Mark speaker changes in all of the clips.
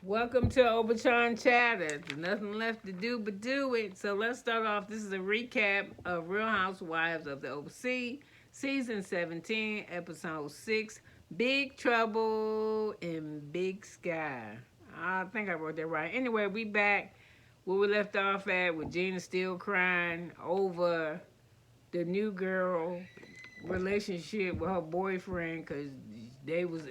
Speaker 1: Welcome to Overtron Chatter. There's nothing left to do but do it. So let's start off. This is a recap of Real Housewives of the OC, Season 17, Episode 6, Big Trouble in Big Sky. I think I wrote that right. Anyway, we back where we left off at with Gina still crying over the new girl relationship with her boyfriend because they was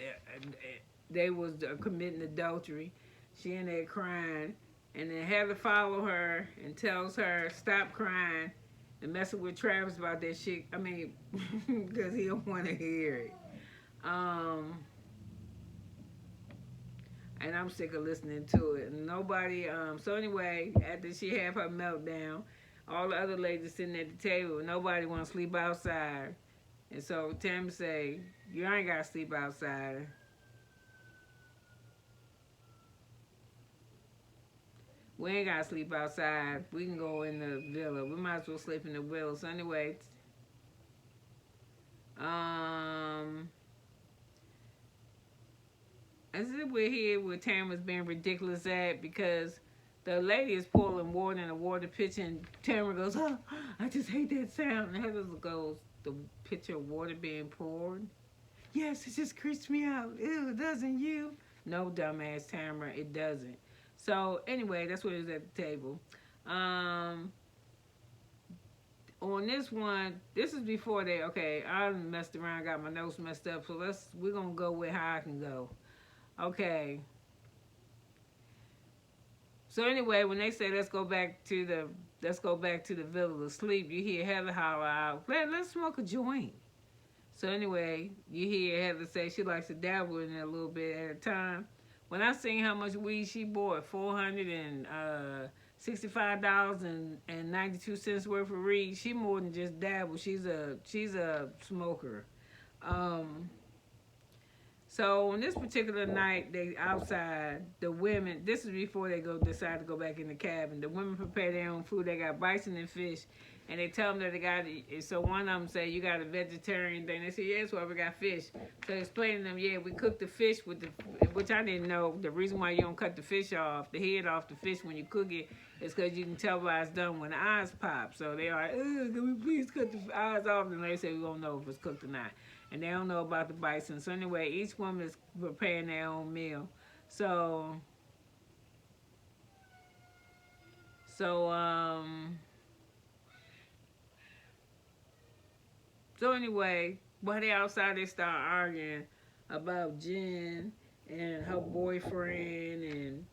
Speaker 1: committing adultery. She in there crying, and then Heather follow her and tells her stop crying and messing with Travis about that shit. I mean, because he don't want to hear it. Um, and I'm sick of listening to it. Nobody. So anyway, after she have her meltdown, all the other ladies sitting at the table. Nobody want to sleep outside, and so Tim say, "You ain't gotta sleep outside." We ain't gotta sleep outside. We can go in the villa. We might as well sleep in the villa. So anyway, um, as if we're here where Tamara's being ridiculous at because the lady is pouring water in a water pitcher and Tamara goes, "Oh, I just hate that sound." And Heather goes, "The pitcher of water being poured? Yes, it just creeps me out. Ew, doesn't you?" No, dumbass Tamara, it doesn't. So anyway, that's what it is at the table. Um, on this one, this is before they. Okay, I messed around, got my notes messed up. So we're gonna go with how I can go. Okay. So anyway, when they say let's go back to the villa to sleep, you hear Heather holler out, let's smoke a joint. So anyway, you hear Heather say she likes to dabble in it a little bit at a time. When I seen how much weed she bought, $465.92 worth of weed, she more than just dabble. She's a smoker. Um, so on this particular night, they outside. The women. This is before they decide to go back in the cabin. The women prepare their own food. They got bison and fish, and they tell them that they got. So one of them say, "You got a vegetarian thing." They say, "Yes, well we got fish." So explaining to them, "Yeah, we cook the fish with the," which I didn't know. The reason why you don't cut the fish off, the head off the fish when you cook it, is because you can tell why it's done when the eyes pop. So they are, "Can we please cut the eyes off?" And they say, "We don't know if it's cooked or not." And they don't know about the bison. So anyway, each woman is preparing their own meal. So, so, um, so anyway, while they outside, they start arguing about Jen and her boyfriend and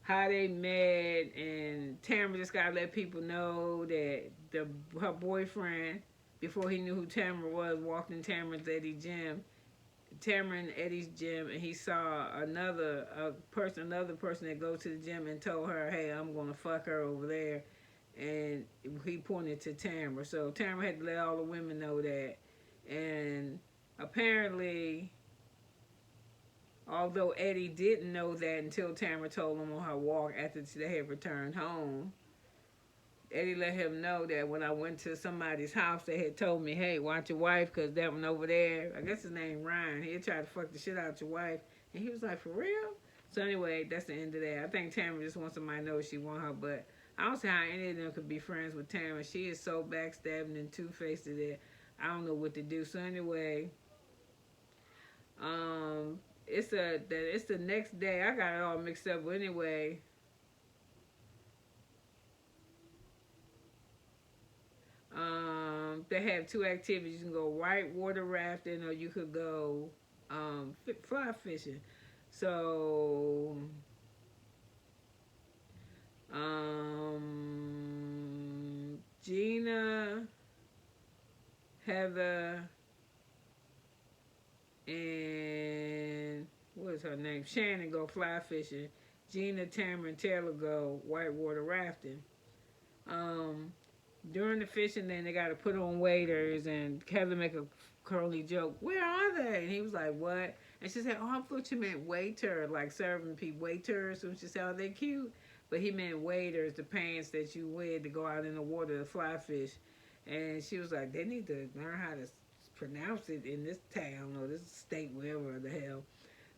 Speaker 1: how they met. And Tamara just gotta let people know that her boyfriend, before he knew who Tamara was, walked in Eddie's gym, and he saw another person that goes to the gym and told her, "Hey, I'm gonna fuck her over there," and he pointed to Tamara. So Tamara had to let all the women know that, and apparently, although Eddie didn't know that until Tamara told him on her walk after they had returned home. Eddie let him know that when I went to somebody's house, they had told me, "Hey, watch your wife, because that one over there," I guess his name Ryan, he'd try to fuck the shit out your wife. And he was like, "For real?" So anyway, that's the end of that. I think Tamara just wants somebody to know she want her, but I don't see how any of them could be friends with Tamara. She is so backstabbing and two-faced that I don't know what to do. So anyway, it's the next day. I got it all mixed up, but anyway, they have two activities. You can go whitewater rafting, or you could go fly fishing. So, Gina, Heather, and what is her name? Shannon go fly fishing. Gina, Tamara, and Taylor go whitewater rafting. Um, During the fishing, then they got to put on waiters, and Heather make a curly joke. "Where are they?" And he was like, "What?" And she said, "Oh, I thought you meant waiter, like serving people, waiters." So she said, "Oh, they cute," but he meant waiters, the pants that you wear to go out in the water to fly fish. And she was like, "They need to learn how to pronounce it in this town or this state, wherever the hell."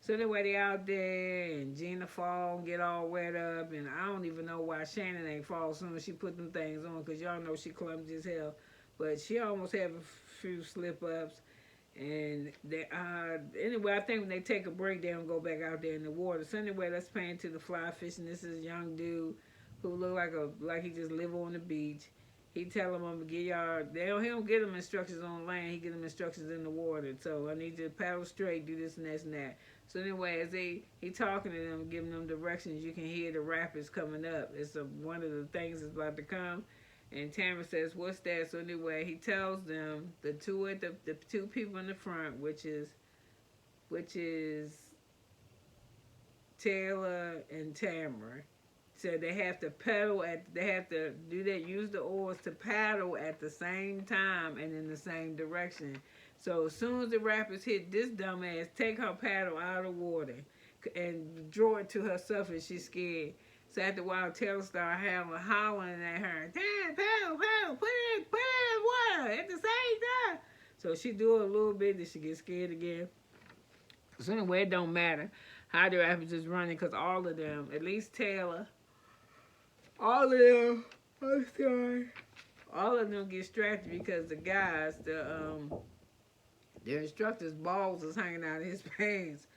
Speaker 1: So anyway, they out there, and Gina fall and get all wet up, and I don't even know why Shannon ain't fall soon as she put them things on, because y'all know she clumsy as hell. But she almost had a few slip-ups. And they, anyway, I think when they take a break, they don't go back out there in the water. So anyway, let's pan to the fly fishing. This is a young dude who look like he just live on the beach. He tell them, I'm gonna get y'all. He don't get them instructions on land. He get them instructions in the water. So I need you to paddle straight, do this and this and that. So anyway, as he talking to them, giving them directions, you can hear the rapids coming up. It's one of the things that's about to come. And Tamara says, "What's that?" So anyway, he tells them the two people in the front, which is Taylor and Tamara. So they have to they have to do that, use the oars to paddle at the same time and in the same direction. So as soon as the rapids hit, this dumbass take her paddle out of the water and draw it to herself, and she's scared. So after a while, Taylor started hollering at her, "Damn, paddle, put it in water at the same time." So she do it a little bit, then she gets scared again. So anyway, it don't matter how the rapids is running, because all of them, at least Taylor, all of them, I'm sorry, all of them get distracted because the guys, the instructor's balls is hanging out of his pants.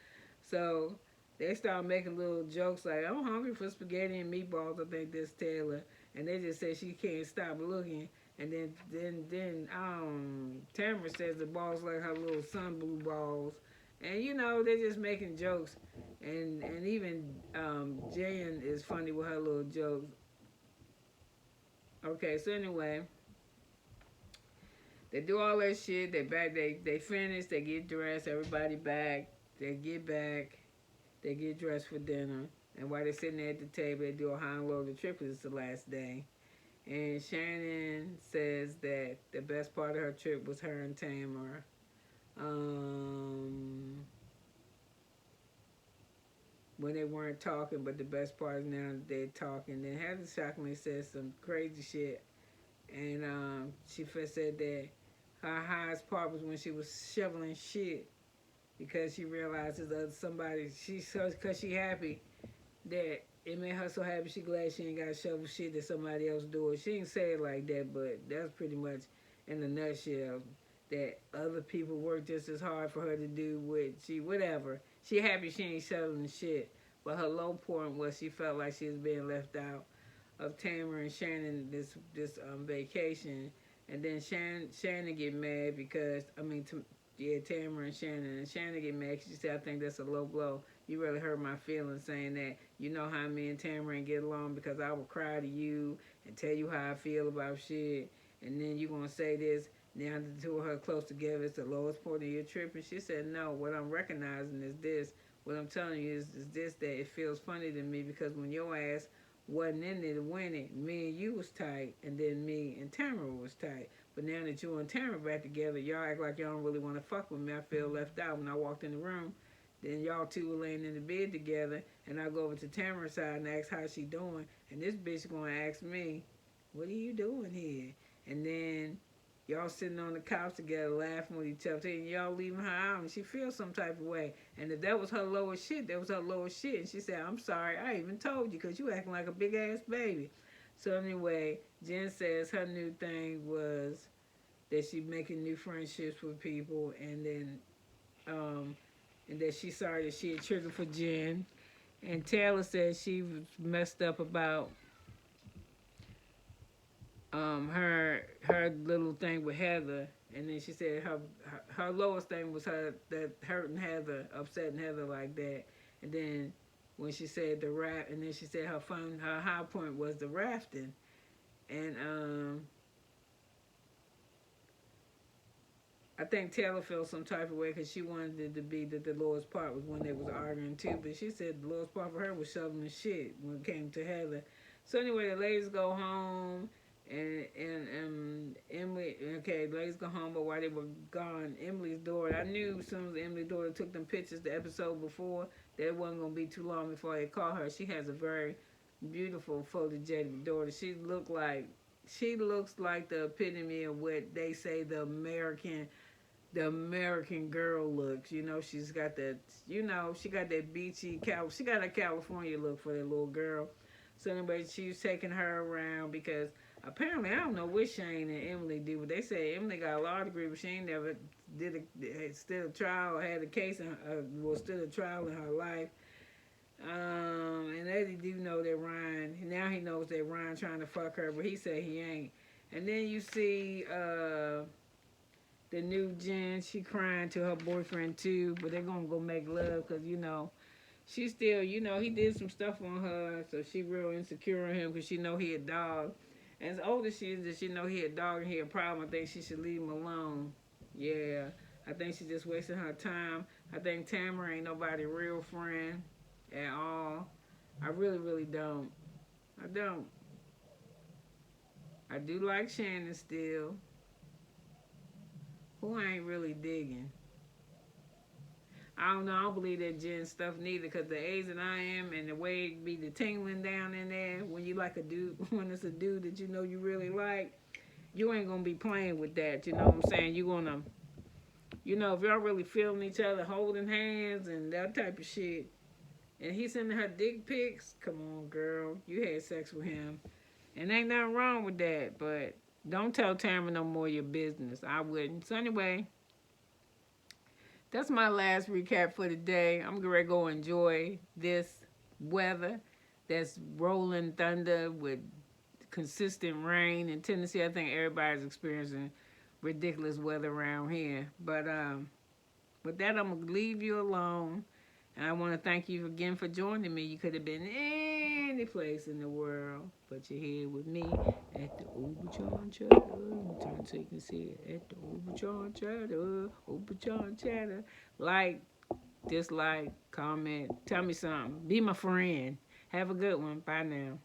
Speaker 1: So they start making little jokes like, "I'm hungry for spaghetti and meatballs." I think this Taylor, and they just say she can't stop looking. And then Tamara says the balls like her little sun blue balls, and they're just making jokes, and even Jan is funny with her little jokes. Okay, so anyway, they do all that shit. They finish. They get dressed. Everybody back. They get back. They get dressed for dinner. And while they're sitting there at the table, they do a high and low of the trip because it's the last day. And Shannon says that the best part of her trip was her and Tamara. When they weren't talking, but the best part is now that they're talking. Then Heather shockingly said some crazy shit. And she first said that her highest part was when she was shoveling shit, because she realizes that because she happy that it made her so happy. She glad she ain't got to shovel shit that somebody else do it. She didn't say it like that, but that's pretty much in a nutshell, that other people work just as hard for her to do whatever. She happy she ain't shoveling shit. But her low point was she felt like she was being left out of Tamara and Shannon this vacation. And then Shannon get mad because, Tamara and Shannon get mad because she said, "I think that's a low blow. You really hurt my feelings saying that. You know how me and Tamara get along, because I will cry to you and tell you how I feel about shit. And then you going to say this. Now the two of her close together, it's the lowest point of your trip." And she said, "No, what I'm recognizing is this. What I'm telling you is this, that it feels funny to me, because when your ass wasn't in there to win it, me and you was tight, and then me and Tamara was tight. But now that you and Tamara back together, y'all act like y'all don't really want to fuck with me. I feel left out when I walked in the room. Then y'all two were laying in the bed together, and I go over to Tamara's side and ask how she doing, and this bitch gonna ask me, what are you doing here? And then y'all sitting on the couch together laughing with each other, and y'all leaving her out, and she feels some type of way. And if that was her lowest shit, that was her lowest shit. And she said, "I'm sorry, I even told you, because you acting like a big-ass baby." So anyway, Jen says her new thing was that she making new friendships with people, and then and that she's sorry that she had triggered for Jen. And Taylor said she was messed up about her little thing with Heather, and then she said her lowest thing was her that hurting Heather, upsetting Heather like that. And then when she said and then she said her high point was the rafting. And I think Taylor felt some type of way because she wanted it to be that the lowest part was when they was arguing too, but she said the lowest part for her was shoveling shit when it came to Heather. So anyway, the ladies go home. And Emily, okay, the ladies go home, but while they were gone, Emily's daughter, I knew as soon as Emily's daughter took them pictures the episode before, that it wasn't going to be too long before they call her. She has a very beautiful photogenic daughter. She looks like the epitome of what they say the American the American girl looks. You know, she's got that. You know, she got that beachy She got a California look for that little girl. So anyway, she was taking her around because apparently I don't know what Shane and Emily did, but they say Emily got a law degree, but she ain't never stood a trial or had a case in stood a trial in her life. And they do know that Ryan. Now he knows that Ryan trying to fuck her, but he said he ain't. And then you see the new Jen. She crying to her boyfriend too, but they're gonna go make love because you know she still, you know, he did some stuff on her, so she real insecure on him because she know he a dog. And as old as she is, that she know he a dog and he a problem. I think she should leave him alone. Yeah, I think she's just wasting her time. I think Tamara ain't nobody real friend at all. I really, really don't. I don't. I do like Shannon still, who I ain't really digging. I don't know. I don't believe that Jen stuff neither, because the age that I am and the way it be the tingling down in there when you like a dude, when it's a dude that you know you really like, you ain't gonna be playing with that. You know what I'm saying? You gonna, you know, if y'all really feeling each other, holding hands and that type of shit, and he's sending her dick pics. Come on, girl, you had sex with him, and ain't nothing wrong with that. But don't tell Tamara no more your business. I wouldn't. So anyway, that's my last recap for the day. I'm going to go enjoy this weather that's rolling thunder with consistent rain in Tennessee. I think everybody's experiencing ridiculous weather around here. But with that, I'm going to leave you alone. And I want to thank you again for joining me. You could have been any place in the world, but you're here with me at the Overcharge Chatter. I'm trying so you can see it. At the Overcharge Chatter. Overcharge Chatter. Like, dislike, comment, tell me something. Be my friend. Have a good one. Bye now.